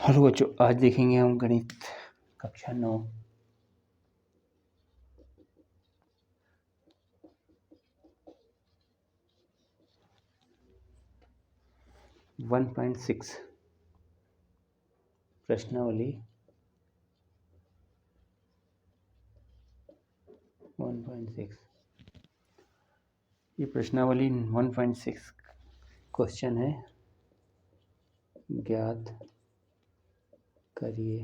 Hello बच्चों, आज देखेंगे हम गणित कक्षा 9। वन पॉइंट सिक्स प्रश्नावली 1.6। ये प्रश्नावली 1.6 क्वेश्चन है। ज्ञात करिए,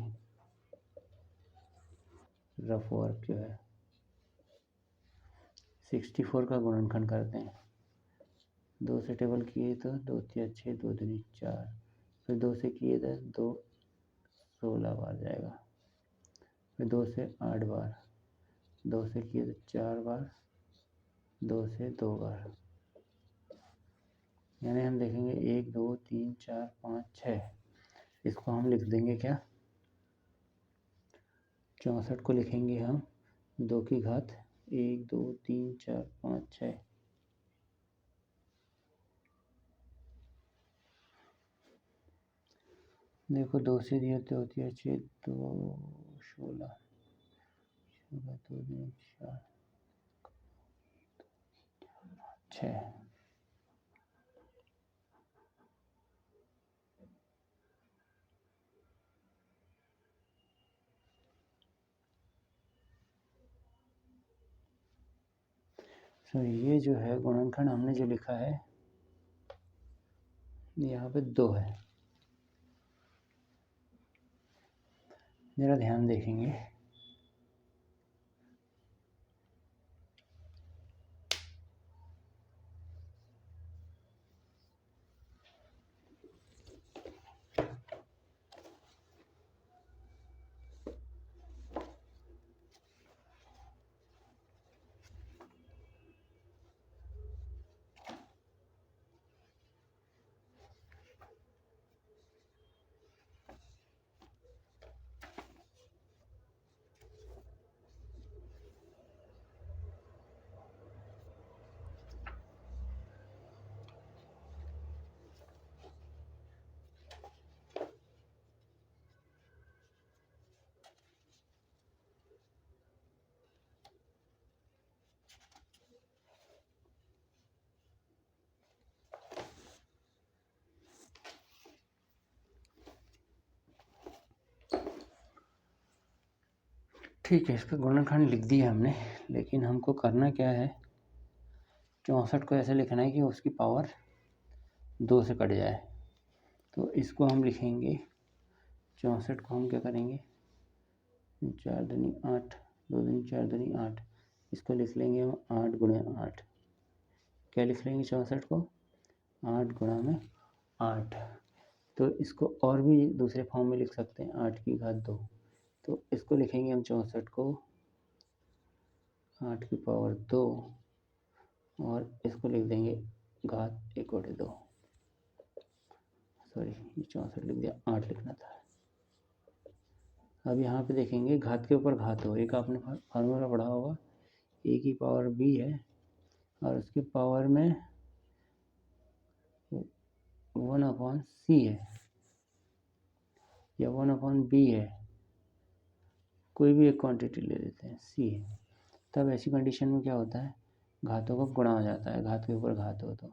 रफ वर्क जो है 64 का गुणनखंड करते हैं। 2 से टेबल किए तो 2 3 6, 2 दूनी 4, फिर 2 से किए तो 2 16 बार जाएगा, फिर 2 से 8 बार, 2 से किए तो 4 बार, 2 से 2 बार, यानी हम देखेंगे 1 2 3 4 5 6। इसको हम लिख देंगे क्या, 64 को लिखेंगे हम 2 की घात 1 2 3 4 5 6। देखो 2 से दिए तो होती है 6 2 16 2 2 4 6। ये जो है गुणनखंड हमने जो लिखा है यहाँ पे 2 है। जरा ध्यान देखेंगे, ठीक है। इस पर गुणनखंड लिख दिया हमने, लेकिन हमको करना क्या है, 64 को ऐसे लिखना है कि उसकी पावर 2 से कट जाए। तो इसको हम लिखेंगे 64 को हम क्या करेंगे, 4 दूनी 8, 2 दूनी 4 दूनी 8। इसको लिख लेंगे हम 8 गुणे 8। क्या लिख लेंगे 64 को, 8 गुणा में 8। तो इसको और भी दूसरे फॉर्म में लिख सकते हैं, 8 की घात 2। तो इसको लिखेंगे हम 64 को 8 की पावर 2, और इसको लिख देंगे घात 1/2। सॉरी, ये 64 लिख दिया, 8 लिखना था। अब यहाँ पे देखेंगे घात के ऊपर घात हो, एक आपने फार्मूला पढ़ा होगा, ए की पावर बी है और उसके पावर में 1/c है या 1/b है, कोई भी एक क्वांटिटी ले लेते हैं, c है। तब ऐसी कंडीशन में क्या होता है, घातों का गुणा हो जाता है, घात के ऊपर घात हो तो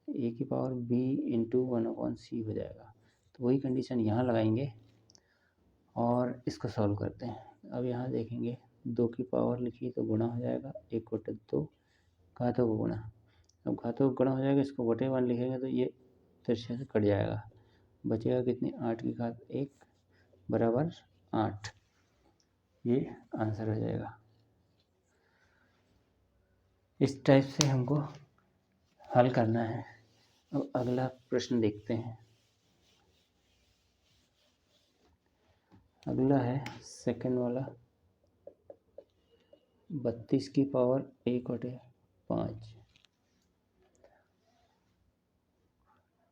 ए की पावर b इंटू 1/c हो जाएगा। तो वही कंडीशन यहाँ लगाएंगे और इसको सॉल्व करते हैं। अब यहाँ देखेंगे 2 की पावर लिखी तो गुणा हो जाएगा, 1/2 घातों को गुणा। अब घातों को गुणा हो जाएगा, इसको बटे 1 लिखेंगे तो ये तिरछे से कट जाएगा, बचेगा कितनी, 8 की घात 1 बराबर 8। ये आंसर हो जाएगा। इस टाइप से हमको हल करना है। अब अगला प्रश्न देखते हैं। अगला है सेकंड वाला, 32 की पावर 1/5।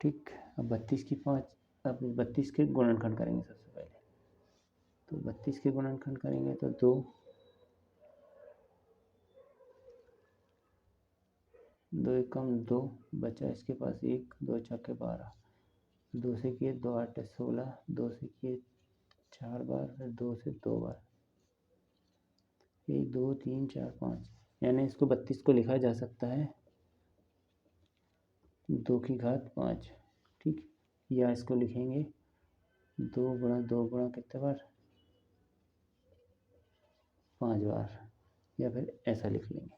ठीक, अब 32 की 5, अब 32 के गुणनखंड करेंगे सबसे पहले। तो 32 के गुणनखंड करेंगे तो 2 2 एकम 2 बचा, इसके पास 1, 2 छक्के 12, 2 से किए 2 8 16, 2 से किए 4 बार, फिर 2 से 2 बार, 1 2 3 4 5, यानी इसको 32 को लिखा जा सकता है 2 की घात 5, ठीक। या इसको लिखेंगे 2 गुणा 2 गुणा कितने बार, 5 बार, या फिर ऐसा लिख लेंगे।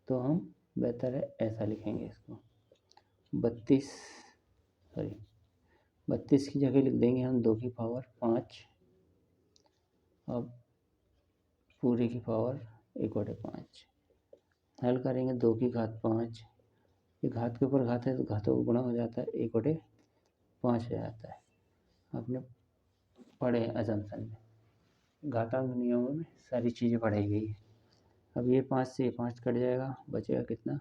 तो हम बेहतर है ऐसा लिखेंगे इसको 32 की जगह लिख देंगे हम 2 की पावर 5, अब पूरे की पावर 1/5। हल करेंगे 2 की घात 5, ये घात के ऊपर घात है तो घातों को गुणा हो जाता है, 1/5 हो जाता है। आपने पढ़े असम्पशन में, घातांक नियमों में सारी चीज़ें पढ़ाई गई है। अब ये 5 से 5 कट जाएगा, बचेगा कितना,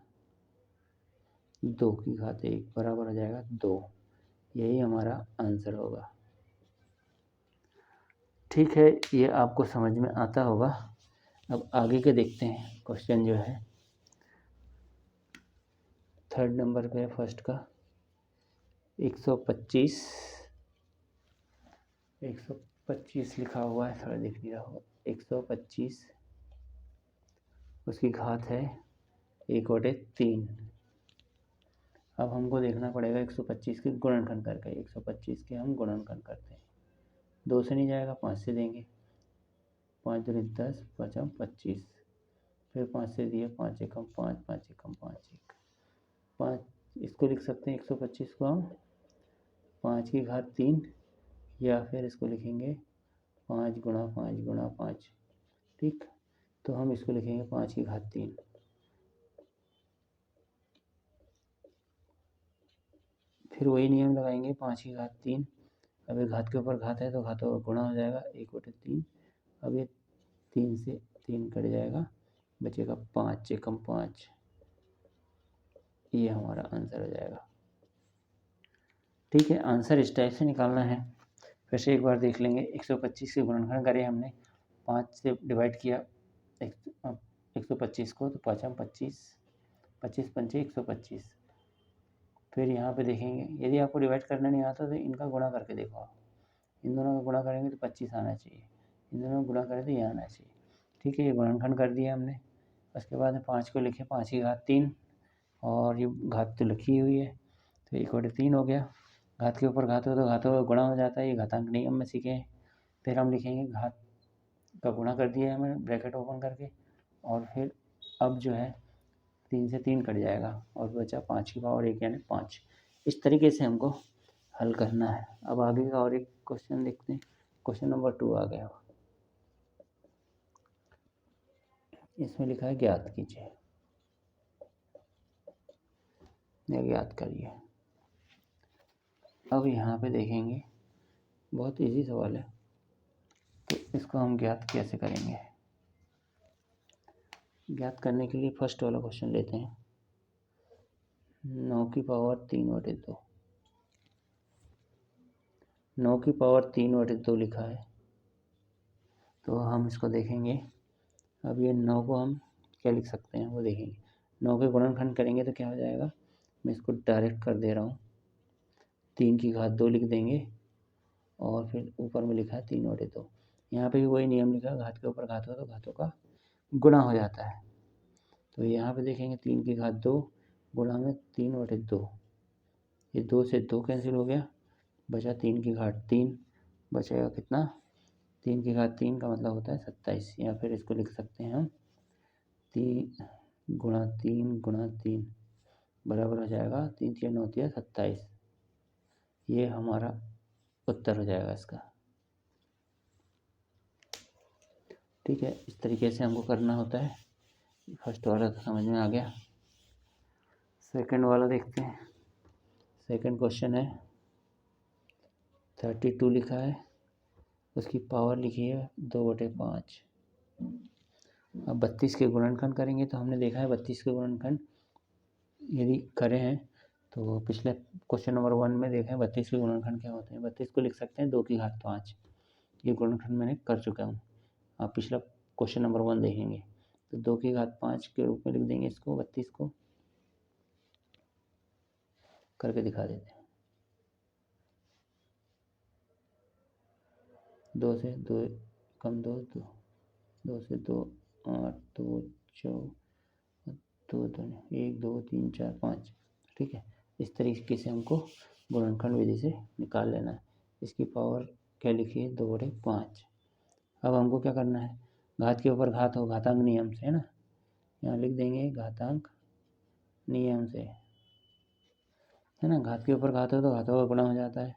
2 की घात 1 बराबर हो जाएगा 2। यही हमारा आंसर होगा। ठीक है, ये आपको समझ में आता होगा। अब आगे के देखते हैं क्वेश्चन जो है 3rd नंबर पे फर्स्ट का 125 लिखा हुआ है, थोड़ा देख लिया होगा। 125 उसकी घात है 1/3। अब हमको देखना पड़ेगा 125 के गुणनखंड करके। 125 के हम गुणनखंड करते हैं, 2 से नहीं जाएगा, 5 से देंगे। 5 दूनी 10, 5 25, फिर 5 से दिए, 5 एकम 5, 5 एकम 5 1 5। इसको लिख सकते हैं 125 को हम 5 की घात 3, या फिर इसको लिखेंगे 5 गुणा 5 गुणा 5, ठीक। तो हम इसको लिखेंगे 5 की घात 3। फिर वही नियम लगाएंगे 5 की घात 3। अब ये घात के ऊपर घात है तो घातों का गुणा हो जाएगा 1/3। अब ये 3 से 3 कट जाएगा, बचेगा 5 एकम 5। ये हमारा आंसर हो जाएगा। ठीक है, आंसर इस टाइप से निकालना है। फिर से एक बार देख लेंगे। 125 के गुणनखंड करें हमने, 5 से डिवाइड किया 125 को, तो 5 25, 25 पंचे 125। फिर यहाँ पे देखेंगे, यदि आपको डिवाइड करना नहीं आता तो इनका गुणा करके देखो आप। इन दोनों का गुणा करेंगे तो 25 आना चाहिए, इन दोनों का गुणा करें तो ये आना चाहिए। ठीक है, ये गुणनखंड कर दिया हमने। उसके बाद में 5 को लिखे 5 की घात 3, और ये घात तो लिखी हुई है तो 1/3 हो गया। घात के ऊपर घात हो तो घातों का गुणा हो जाता है, ये घातांक नियम में सीखे हैं। फिर हम लिखेंगे घात का गुणा कर दिया है हमने ब्रैकेट ओपन करके, और फिर अब जो है 3 से 3 कट जाएगा और बचा 5 की पावर 1 यानी 5। इस तरीके से हमको हल करना है। अब आगे का और एक क्वेश्चन देखते हैं। क्वेश्चन नंबर 2 आ गया, इसमें लिखा है ज्ञात कीजिए या ज्ञात करिए। अब यहाँ पे देखेंगे, बहुत इजी सवाल है, तो इसको हम ज्ञात कैसे करेंगे। ज्ञात करने के लिए फर्स्ट वाला क्वेश्चन लेते हैं। 9 की पावर 3/2, 9 की पावर 3/2 लिखा है, तो हम इसको देखेंगे। अब ये 9 को हम क्या लिख सकते हैं वो देखेंगे। 9 के गुणनखंड करेंगे तो क्या हो जाएगा, मैं इसको डायरेक्ट कर दे रहा हूँ। 3 की घात 2 लिख देंगे, और फिर ऊपर में लिखा है 3/2। यहाँ पे भी वही नियम लिखा है, घात के ऊपर घात हो तो घातों का गुणा हो जाता है। तो यहाँ पे देखेंगे 3 की घात 2 गुणा में 3/2, ये 2 से 2 कैंसिल हो गया, बचा 3 की घात 3, बचेगा कितना, 3 की घात 3 का मतलब होता है 27। या फिर इसको लिख सकते हैं हम 3 गुणा 3 गुणा 3 बराबर हो जाएगा 3 3 9 27। ये हमारा उत्तर हो जाएगा इसका। ठीक है, इस तरीके से हमको करना होता है। फर्स्ट वाला तो समझ में आ गया। सेकंड वाला देखते हैं। सेकंड क्वेश्चन है 32 लिखा है, उसकी पावर लिखी है 2/5। अब 32 के गुणनखंड करेंगे तो हमने देखा है 32 के गुणनखंड यदि करे हैं तो पिछले क्वेश्चन नंबर 1 में देखें 32 के गुणनखंड क्या होते हैं। 32 को लिख सकते हैं 2 की घात 5, ये गुणनखंड मैंने कर चुका हूँ। आप पिछला क्वेश्चन नंबर 1 देखेंगे तो 2 की घात 5 के रूप में लिख देंगे इसको। 32 को करके दिखा देते हैं। 2 से 2 कम 2 2 2 से 2 8 2 4 2 2 1 2 3 4 5। ठीक है, इस तरीके से हमको गुणनखंड विधि से निकाल लेना है। इसकी पावर क्या लिखिए 2/5। अब हमको क्या करना है, घात के ऊपर घात हो घातांक नियम से, है ना, यहाँ लिख देंगे घातांक नियम से, है ना। घात के ऊपर घात हो तो घातों का गुणा हो जाता है,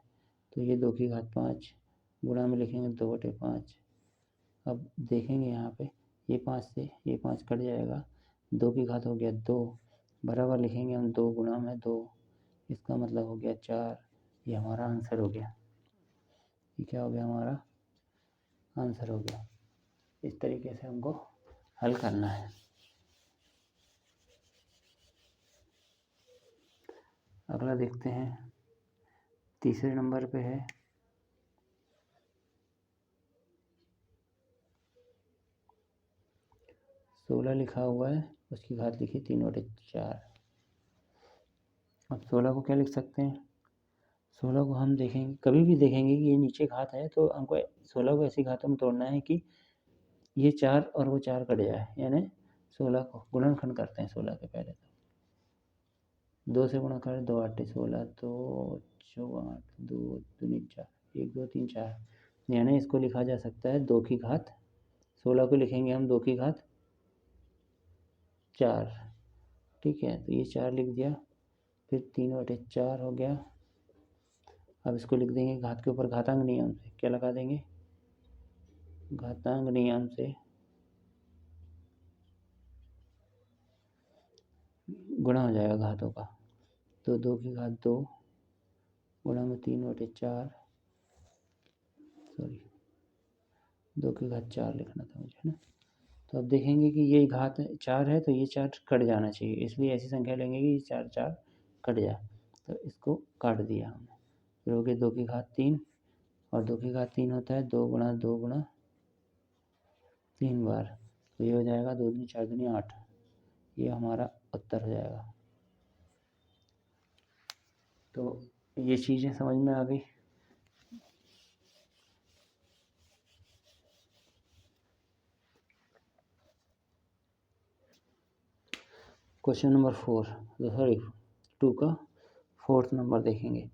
तो ये 2 की घात 5 गुणा में लिखेंगे 2/5। अब देखेंगे यहाँ पे ये 5 से ये 5 कट जाएगा, 2 की घात हो गया 2, बराबर लिखेंगे हम 2 गुणा में 2, इसका मतलब हो गया 4। ये हमारा आंसर हो गया, ये क्या हो गया, हमारा आंसर हो गया। इस तरीके से हमको हल करना है। अगला देखते हैं, तीसरे नंबर पे है 16 लिखा हुआ है, उसकी घात लिखी 3/4। अब 16 को क्या लिख सकते हैं, 16 को हम देखेंगे, कभी भी देखेंगे कि ये नीचे घात है तो हमको 16 को ऐसी घातों में तोड़ना है कि ये 4 और वो 4 कट जाए, यानी 16 को गुणनखंड करते हैं 16 के पहले, तो 2 से गुणा करें 2 8 16, 2 4 8 2 2 4 1 2 3 4, यानी इसको लिखा जा सकता है 2 की घात 16 को लिखेंगे हम 2 की घात 4। ठीक है, तो ये 4 लिख दिया, फिर 3/4 हो गया। अब इसको लिख देंगे घात के ऊपर घातांक नियम से, क्या लगा देंगे, घातांक नियम से गुणा हो जाएगा घातों का, तो 2 की घात 2 गुणा में 3/4, सॉरी 2 की घात 4 लिखना था मुझे, है ना। तो अब देखेंगे कि ये घात 4 है तो ये 4 कट जाना चाहिए, इसलिए ऐसी संख्या लेंगे कि 4 4 कट जाए, तो इसको काट दिया हमने। फिर हो गया 2 की घात 3, और 2 की घात 3 होता है 2 गुणा 2 गुणा 3 बार, तो ये हो जाएगा 2 दूनी 4 दूनी 8, ये हमारा उत्तर हो जाएगा। तो ये चीज़ें समझ में आ गई। क्वेश्चन नंबर 2 का 4th नंबर देखेंगे,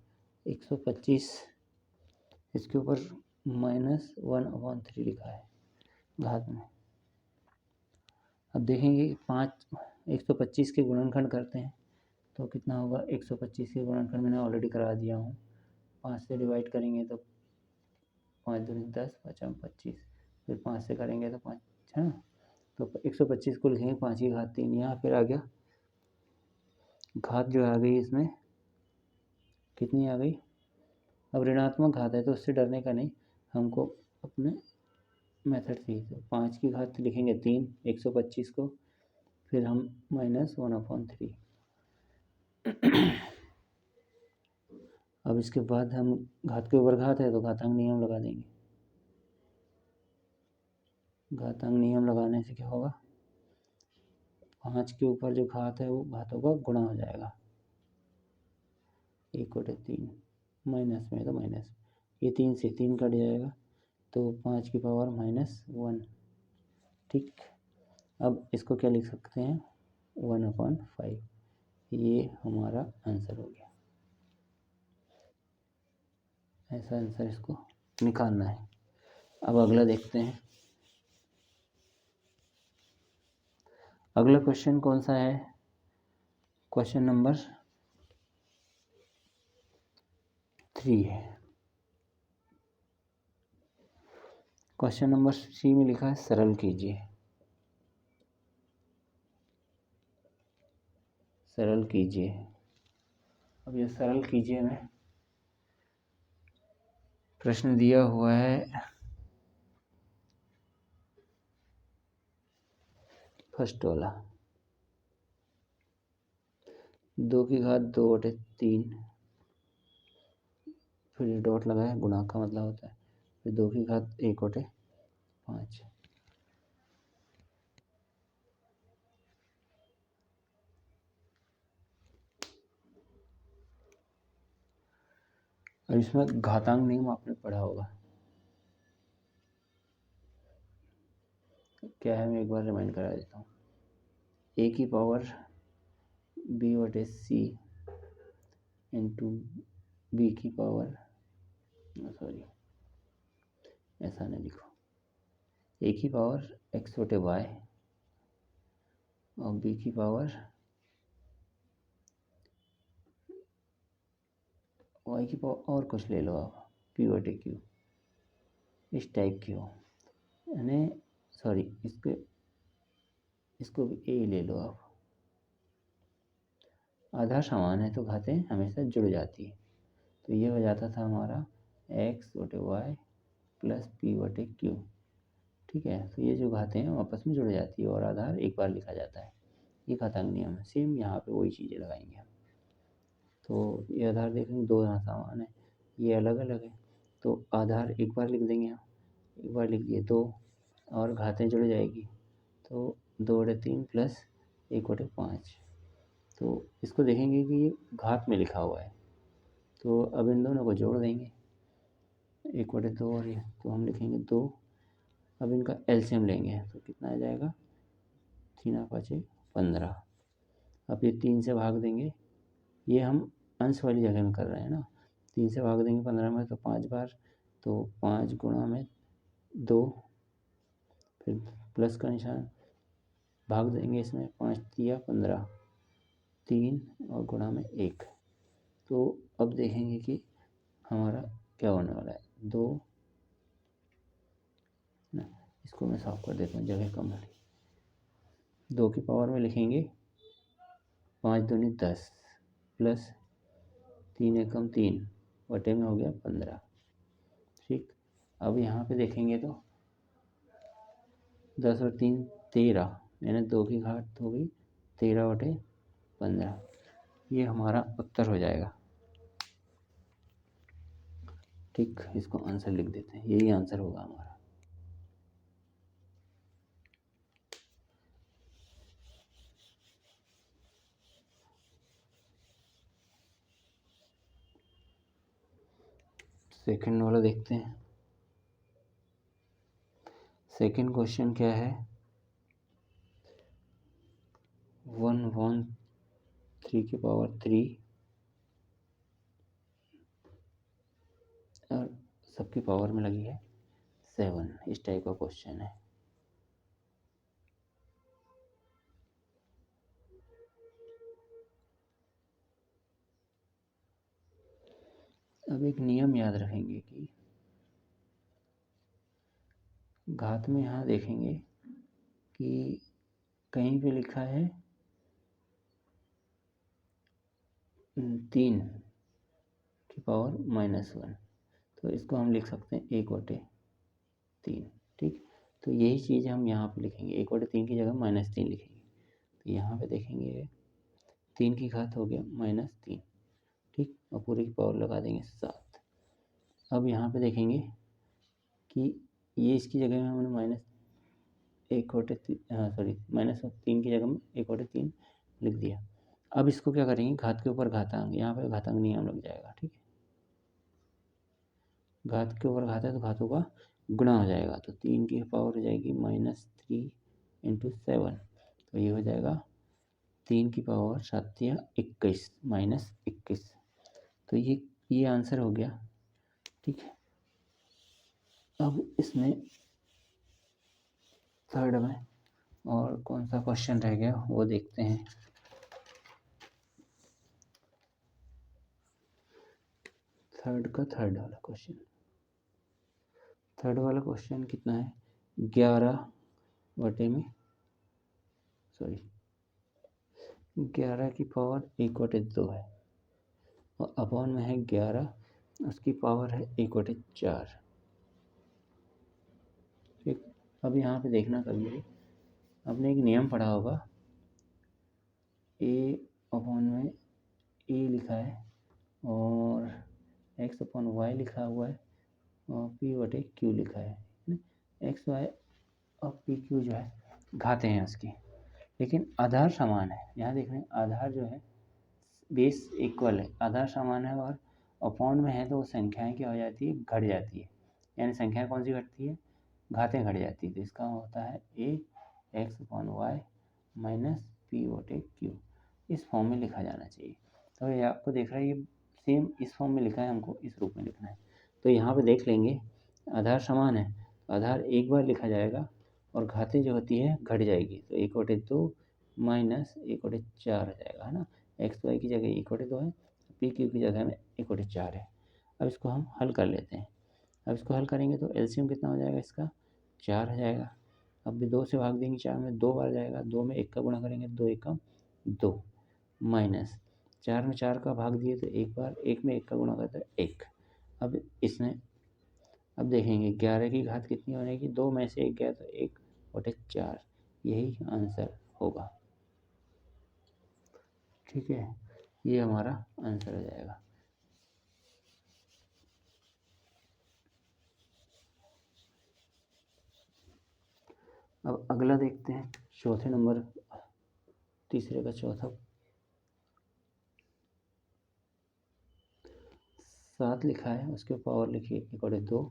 125, इसके ऊपर -1/3 लिखा है घात में। अब देखेंगे 125 के गुणनखंड करते हैं तो कितना होगा, 125 के गुणनखंड मैंने ऑलरेडी करा दिया हूँ, 5 से डिवाइड करेंगे तो 5 दूनी 10 5 25, फिर 5 से करेंगे तो 5, है ना। तो 125 को लिखेंगे 5 की घात 3, यहाँ फिर आ गया घात जो आ गई इसमें कितनी आ गई, अब ऋणात्मक घात है तो उससे डरने का नहीं, हमको अपने मेथड से ही, तो 5 की घात लिखेंगे 3 125 को, फिर हम -1/3। अब इसके बाद हम घात के ऊपर घात है तो घातांक नियम लगा देंगे, घातांक नियम लगाने से क्या होगा, 5 के ऊपर जो घात है वो घातों का गुणा हो जाएगा, 1/3 माइनस में तो माइनस, ये 3 से 3 कट जाएगा तो 5 की पावर -1। ठीक, अब इसको क्या लिख सकते हैं 1/5, ये हमारा आंसर हो गया। ऐसा आंसर इसको निकालना है। अब अगला देखते हैं, अगला क्वेश्चन कौन सा है, क्वेश्चन नंबर 3 है। क्वेश्चन नंबर 3 में लिखा है सरल कीजिए, सरल कीजिए। अब ये सरल कीजिए में प्रश्न दिया हुआ है, फर्स्ट वाला 2 की घात 2/3, फिर डॉट लगाए, गुणा का मतलब होता है, फिर 2 की घात 1/5। और इसमें घातांक नियम आपने पढ़ा होगा, क्या है, मैं एक बार रिमाइंड करा देता हूँ। ए की पावर बी बटे सी इंटू बी की पावर, सॉरी ऐसा नहीं लिखो, ए की पावर एक्स बटे वाई और बी की पावर वाई की पावर और कुछ ले लो आप, पी बटे क्यू, इस टाइप की हो, यानी सॉरी इसको भी ए ले लो आप। आधार समान है तो घातें हमेशा जुड़ जाती है, तो ये हो जाता था हमारा एक्स बटे वाई प्लस पी बटे क्यू। ठीक है, तो ये जो घातें हैं आपस में जुड़ जाती है और आधार एक बार लिखा जाता है, ये घातांक नियम है। सेम यहाँ पे वही चीज़ें लगाएंगे हम। तो ये आधार देखेंगे दो यहाँ समान है, ये अलग अलग है, तो आधार एक बार लिख देंगे हम, एक बार लिख दिए 2 और घातें जुड़ जाएगी, तो 2 बटे 3 प्लस 1 बटे 5। तो इसको देखेंगे कि ये घात में लिखा हुआ है, तो अब इन दोनों को जोड़ देंगे, 1 बटे 2 और ये, तो हम लिखेंगे 2। अब इनका एलसीएम लेंगे तो कितना आ जाएगा, 3 5 15। अब ये 3 से भाग देंगे, ये हम अंश वाली जगह में कर रहे हैं ना, 3 से भाग देंगे 15 में तो 5 बार, तो 5 गुणा में 2, फिर प्लस का निशान, भाग देंगे इसमें, 5 तिया 15, 3 और गुणा में 1। तो अब देखेंगे कि हमारा क्या होने वाला है, 2 ना, इसको मैं साफ कर देता हूँ, जगह कम है। 2 की पावर में लिखेंगे 5 दूनी 10 प्लस 3 एकम 3 बटे में हो गया 15। ठीक, अब यहाँ पे देखेंगे तो 10 और 3 13, यानी 2 की घात हो गई 13 बटे 15। ये हमारा उत्तर हो जाएगा। ठीक, इसको आंसर लिख देते हैं, यही आंसर होगा हमारा। सेकंड वाला देखते हैं। सेकंड क्वेश्चन क्या है, 1/3 की पावर 3 और सबकी पावर में लगी है 7, इस टाइप का क्वेश्चन है। अब एक नियम याद रखेंगे कि घात में यहाँ देखेंगे कि कहीं पे लिखा है 3 की पावर -1, तो इसको हम लिख सकते हैं 1 बटे 3। ठीक, तो यही चीज़ हम यहाँ पे लिखेंगे, 1 बटे 3 की जगह -3 लिखेंगे। तो यहाँ पे देखेंगे 3 की घात हो गया -3, ठीक, और पूरी की पावर लगा देंगे 7। अब यहाँ पे देखेंगे कि ये इसकी जगह में हमने -1 बटे -3 की जगह में 1 बटे 3 लिख दिया। अब इसको क्या करेंगे, घात के ऊपर घातांक, यहाँ पे घातांक नियम लग जाएगा। ठीक है, घात के ऊपर घात है तो घातों का गुणा हो जाएगा, तो 3 की पावर हो जाएगी -3 इंटू 7, तो ये हो जाएगा 3 की पावर 7 या 21 -21। तो ये आंसर हो गया। ठीक है, अब इसमें थर्ड में और कौन सा क्वेश्चन रह गया वो देखते हैं। थर्ड वाला क्वेश्चन कितना है, 11 बटे में 11 की पावर 1 बटे 2 है और अपॉन में है 11, उसकी पावर है 1 बटे 4। ठीक, अब यहाँ पे देखना, कभी आपने एक नियम पढ़ा होगा, ए अपॉन में ए लिखा है और एक्स अपॉन वाई लिखा हुआ है और पी बटे क्यू लिखा है। एक्स वाई और पी क्यू जो है घाते हैं उसकी, लेकिन आधार समान है। यहाँ देख रहे हैं आधार जो है बेस इक्वल है, आधार समान है और अपॉन में है तो वो संख्याएं क्या हो जाती है, घट जाती है। यानी संख्या कौन सी घटती है, घातें घट जाती है। तो इसका होता है a x upon y minus p बटे क्यू, इस फॉर्म में लिखा जाना चाहिए। तो ये आपको देख रहा है, ये सेम इस फॉर्म में लिखा है, हमको इस रूप में लिखना है। तो यहाँ पे देख लेंगे आधार समान है, आधार एक बार लिखा जाएगा और घातें जो होती है घट जाएगी, तो 1/2 माइनस 1/4 हो जाएगा, है ना। एक्स वाई की जगह 1/2 है, पी क्यू की जगह में 1/4 है। अब इसको हम हल कर लेते हैं। अब इसको हल करेंगे तो एलसीएम कितना हो जाएगा इसका, 4 हो जाएगा। अब भी 2 से भाग देंगे, 4 में 2 बार जाएगा, 2 में 1 का गुणा करेंगे, 2 एकम 2 माइनस 4 में 4 का भाग दिए तो एक बार, 1 में 1 का गुणा करते हैं 1। अब इसमें अब देखेंगे 11 की घात कितनी बनेगी, 2 में से 1 गया तो 1/4, यही आंसर होगा। ठीक है, ये हमारा आंसर हो जाएगा। अब अगला देखते हैं, चौथे नंबर, तीसरे का चौथा। 7 लिखा है, उसके पावर लिखिए 1/2।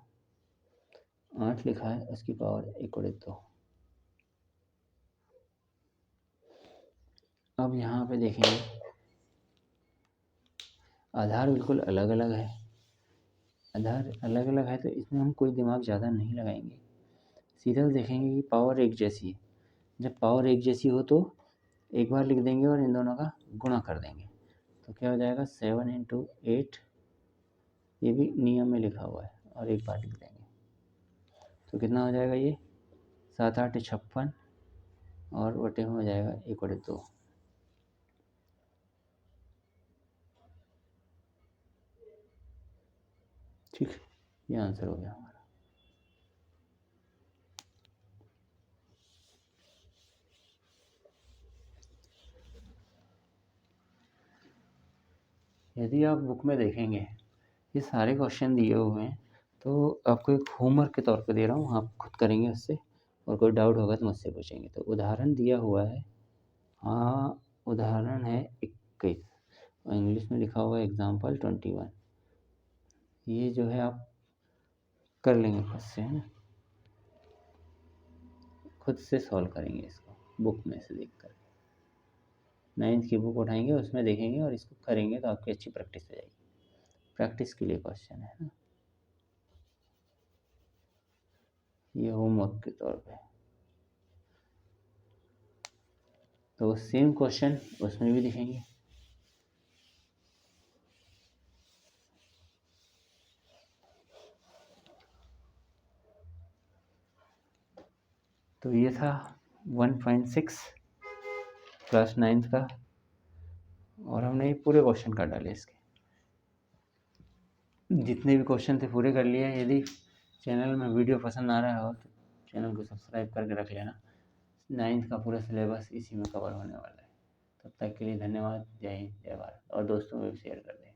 8 लिखा है, उसकी पावर 1/2। अब यहाँ पे देखेंगे आधार बिल्कुल अलग अलग है, आधार अलग अलग है तो इसमें हम कोई दिमाग ज़्यादा नहीं लगाएंगे, सीधा देखेंगे कि पावर एक जैसी है। जब पावर एक जैसी हो तो एक बार लिख देंगे और इन दोनों का गुणा कर देंगे, तो क्या हो जाएगा 7 × 8, ये भी नियम में लिखा हुआ है, और एक बार लिख देंगे तो कितना हो जाएगा, ये 7 8 56 और बटे में हो जाएगा 1/2। ठीक, ये आंसर हो गया हमारा। यदि आप बुक में देखेंगे ये सारे क्वेश्चन दिए हुए हैं, तो आपको एक होमवर्क के तौर पे दे रहा हूँ, आप खुद करेंगे उससे, और कोई डाउट होगा तो मुझसे पूछेंगे। तो उदाहरण दिया हुआ है, हाँ उदाहरण है 21 और इंग्लिश में लिखा हुआ है एग्जाम्पल 21। ये जो है आप कर लेंगे खुद से, है ना, खुद से सॉल्व करेंगे इसको बुक में से देख कर। 9th की बुक उठाएंगे, उसमें देखेंगे और इसको करेंगे तो आपकी अच्छी प्रैक्टिस हो जाएगी। प्रैक्टिस के लिए क्वेश्चन है ना, ये होमवर्क के तौर पे। तो सेम क्वेश्चन उसमें भी दिखेंगे। तो ये था 1.6 क्लास 9th का, और हमने ये पूरे क्वेश्चन कर डाले, इसके जितने भी क्वेश्चन थे पूरे कर लिए। यदि चैनल में वीडियो पसंद आ रहा हो तो चैनल को सब्सक्राइब करके रख लेना। 9th का पूरा सिलेबस इसी में कवर होने वाला है। तब तक के लिए धन्यवाद। जय हिंद, जय भारत, और दोस्तों में भी शेयर कर दें।